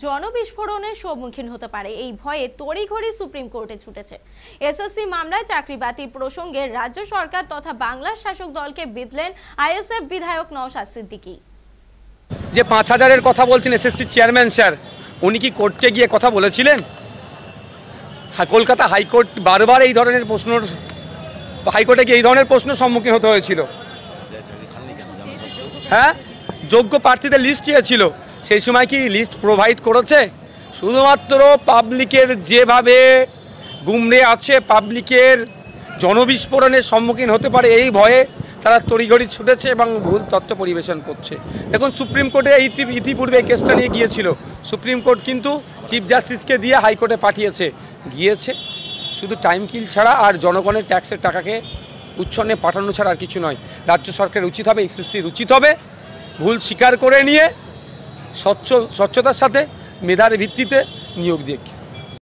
জনবিস্ফোরণের সম্মুখীন হতে পারে এই ভয়ে তড়িঘড়ি সুপ্রিম কোর্টে ছুটেছে। এসএসসি মামলায় চাকরি বাতিল প্রসঙ্গে রাজ্য সরকার তথা বাংলার শাসক দলকে বিঁধলেন আইএসএফ বিধায়ক নওশাদ সিদ্দিকী। যে ৫,০০০-এর কথা বলছেন এসএসসি চেয়ারম্যান স্যার, উনি কি কোর্টে গিয়ে কথা বলেছিলেন? কলকাতা হাইকোর্ট বারবার এই ধরনের প্রশ্ন, হাইকোর্টে গিয়ে এই ধরনের প্রশ্নের সম্মুখীন হতে হয়েছিল। হ্যাঁ, যোগ্য প্রার্থীদের লিস্ট চেয়েছিল, সেই সময় কি লিস্ট প্রোভাইড করেছে? শুধুমাত্র পাবলিকের যেভাবে গুমড়ে আছে, পাবলিকের জনবিস্ফোরণের সম্মুখীন হতে পারে এই ভয়ে তারা তড়িঘড়ি ছুটেছে এবং ভুল তথ্য পরিবেশন করছে। দেখুন, সুপ্রিম কোর্টে ইতিপূর্বে এই কেসটা নিয়ে গিয়েছিল, সুপ্রিম কোর্ট কিন্তু চিফ জাস্টিসকে দিয়ে হাইকোর্টে গিয়েছে শুধু টাইম কিল ছাড়া আর জনগণের ট্যাক্সের টাকাকে উচ্ছন্নে পাঠানো ছাড়া আর কিছু নয়। রাজ্য সরকারের উচিত হবে, এসএসসির উচিত হবে ভুল স্বীকার করে নিয়ে স্বচ্ছতার সাথে মেধার ভিত্তিতে নিয়োগ দিয়ে